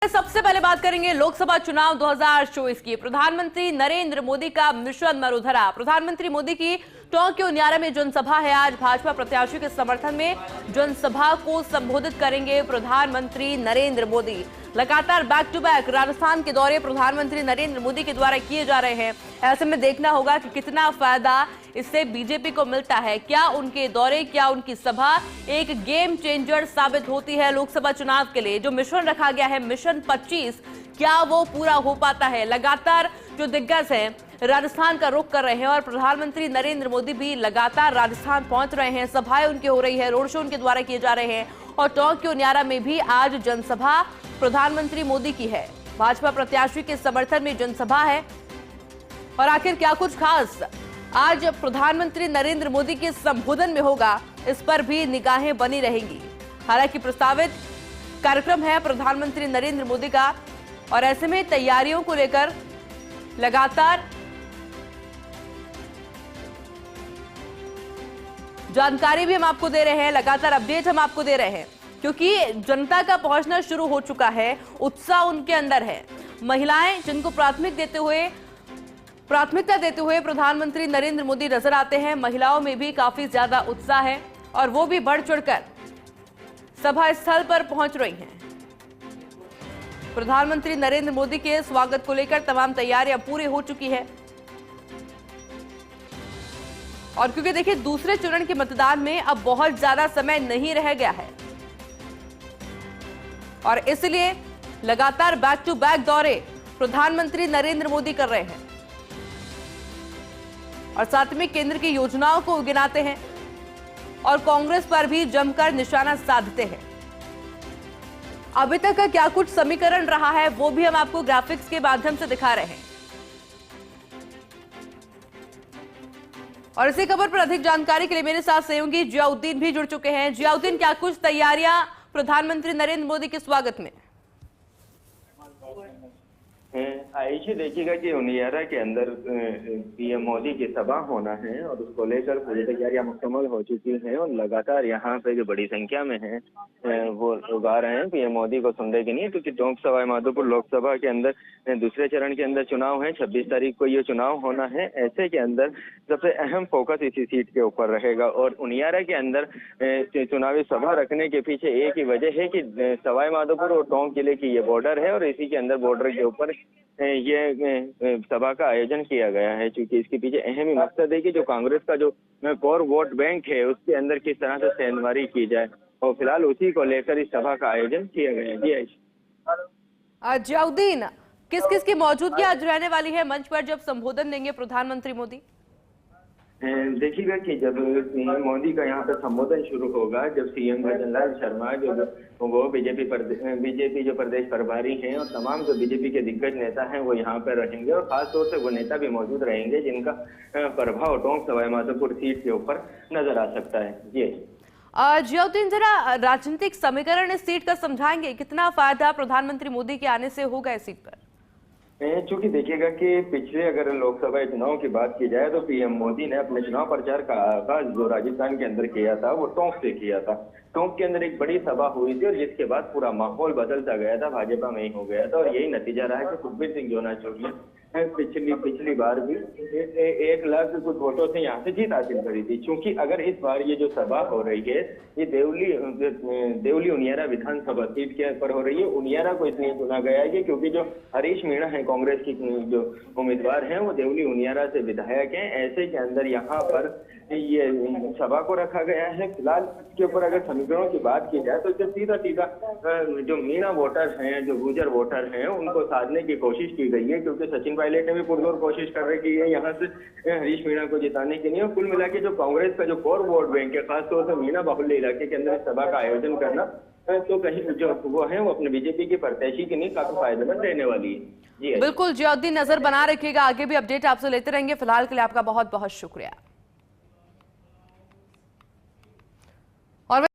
सबसे पहले बात करेंगे लोकसभा चुनाव 2024 की। प्रधानमंत्री नरेंद्र मोदी का मिशन मरुधरा। प्रधानमंत्री मोदी की टोंक के उनियारा में जनसभा है। आज भाजपा प्रत्याशी के समर्थन में जनसभा को संबोधित करेंगे प्रधानमंत्री नरेंद्र मोदी। लगातार बैक टू बैक राजस्थान के दौरे प्रधानमंत्री नरेंद्र मोदी के द्वारा किए जा रहे हैं। ऐसे में देखना होगा कि कितना फायदा इससे बीजेपी को मिलता है। क्या उनके दौरे, क्या उनकी सभा एक गेम चेंजर साबित होती है लोकसभा चुनाव के लिए? जो मिशन रखा गया है, मिशन 25, क्या वो पूरा हो पाता है? लगातार जो दिग्गज हैं राजस्थान का रुख कर रहे हैं और प्रधानमंत्री नरेंद्र मोदी भी लगातार राजस्थान पहुंच रहे हैं। सभाएं उनकी हो रही है, रोड शो उनके द्वारा किए जा रहे हैं और टोंक के उनियारा में भी आज जनसभा प्रधानमंत्री मोदी की है। भाजपा प्रत्याशी के समर्थन में जनसभा है। और आखिर क्या कुछ खास आज प्रधानमंत्री नरेंद्र मोदी के संबोधन में होगा, इस पर भी निगाहें बनी रहेंगी। हालांकि प्रस्तावित कार्यक्रम है प्रधानमंत्री नरेंद्र मोदी का और ऐसे में तैयारियों को लेकर लगातार जानकारी भी हम आपको दे रहे हैं, लगातार अपडेट हम आपको दे रहे हैं, क्योंकि जनता का पहुंचना शुरू हो चुका है। उत्साह उनके अंदर है। महिलाएं जिनको प्राथमिकता देते हुए प्रधानमंत्री नरेंद्र मोदी नजर आते हैं। महिलाओं में भी काफी ज्यादा उत्साह है और वो भी बढ़ चढ़कर सभा स्थल पर पहुंच रही हैं। प्रधानमंत्री नरेंद्र मोदी के स्वागत को लेकर तमाम तैयारियां पूरी हो चुकी है। और क्योंकि देखिए दूसरे चरण के मतदान में अब बहुत ज्यादा समय नहीं रह गया है और इसलिए लगातार बैक टू बैक दौरे प्रधानमंत्री नरेंद्र मोदी कर रहे हैं और साथ में केंद्र की योजनाओं को गिनाते हैं और कांग्रेस पर भी जमकर निशाना साधते हैं। अभी तक का क्या कुछ समीकरण रहा है वो भी हम आपको ग्राफिक्स के माध्यम से दिखा रहे हैं और इसी खबर पर अधिक जानकारी के लिए मेरे साथ सहयोगी जियाउद्दीन भी जुड़ चुके हैं। जियाउद्दीन, क्या कुछ तैयारियां प्रधानमंत्री नरेंद्र मोदी के स्वागत में? आइए देखिएगा कि उनियारा के अंदर पीएम मोदी की सभा होना है और उसको लेकर पूरी तैयारियां मुकम्मल हो चुकी हैं और लगातार यहाँ पे जो बड़ी संख्या में हैं वो लोग आ रहे हैं पीएम मोदी को सुनने के लिए, क्योंकि टोंक सवाई माधोपुर लोकसभा के अंदर दूसरे चरण के अंदर चुनाव है। 26 तारीख को ये चुनाव होना है। ऐसे के अंदर सबसे अहम फोकस इसी सीट के ऊपर रहेगा और उनियारा के अंदर चुनावी सभा रखने के पीछे एक ही वजह है कि सवाई माधोपुर और टोंक जिले की ये बॉर्डर है और इसी के अंदर बॉर्डर के ऊपर ये सभा का आयोजन किया गया है, क्योंकि इसके पीछे अहम ही मकसद है कि जो कांग्रेस का जो कोर वोट बैंक है उसके अंदर किस तरह से सेंधमारी की जाए और फिलहाल उसी को लेकर इस सभा का आयोजन किया गया है। जी आयशा। जियाउद्दीन, किस किस की मौजूदगी आज रहने वाली है मंच पर जब संबोधन देंगे प्रधानमंत्री मोदी? देखिएगा कि जब पीएम मोदी का यहाँ पे संबोधन शुरू होगा, जब सीएम भजनलाल शर्मा जो वो बीजेपी जो प्रदेश प्रभारी हैं और तमाम जो बीजेपी के दिग्गज नेता हैं वो यहाँ पर रहेंगे और खासतौर से वो नेता भी मौजूद रहेंगे जिनका प्रभाव टोंक सवाई माधोपुर सीट के ऊपर नजर आ सकता है। जी जियाउद्दीन, जरा राजनीतिक समीकरण इस सीट का समझाएंगे, कितना फायदा प्रधानमंत्री मोदी के आने से होगा इस सीट पर? चूंकि देखिएगा कि पिछले अगर लोकसभा चुनाव की बात की जाए तो पीएम मोदी ने अपने चुनाव प्रचार का आगाज जो राजस्थान के अंदर किया था वो टोंक से किया था। टोंक के अंदर एक बड़ी सभा हुई थी और जिसके बाद पूरा माहौल बदलता गया था, भाजपा में ही हो गया था और यही नतीजा रहा है कि सुखबीर सिंह जोना चौधरी पिछली बार भी 1 लाख कुछ वोटों से यहाँ से जीत हासिल करी थी। क्योंकि अगर इस बार ये जो सभा हो रही है ये देवली उनियारा विधानसभा सीट के पर हो रही है। उनियारा को इसलिए चुना गया है क्योंकि जो हरीश मीणा है कांग्रेस की जो उम्मीदवार हैं वो देवली उनियारा से विधायक हैं। ऐसे के अंदर यहाँ पर ये सभा को रखा गया है। फिलहाल इसके ऊपर अगर समीकरणों की बात की जाए तो सीधा जो मीणा वोटर हैं, जो गुर्जर वोटर हैं, उनको साधने की कोशिश की गई है, क्योंकि सचिन पायलट ने भी पुरजोर कोशिश कर रही है यहाँ से हरीश मीणा को जिताने के लिए। कुल मिला के जो कांग्रेस का जो कोर वोट बैंक है, खासतौर से मीणा बाहुल्य इलाके के अंदर सभा का आयोजन करना तो कहीं जो वो है वो अपने बीजेपी के प्रत्याशी के लिए काफी फायदेमंद रहने वाली है। जी बिल्कुल जियाउद्दीन, नजर बना रखिएगा, आगे भी अपडेट आपसे लेते रहेंगे। फिलहाल के लिए आपका बहुत बहुत शुक्रिया।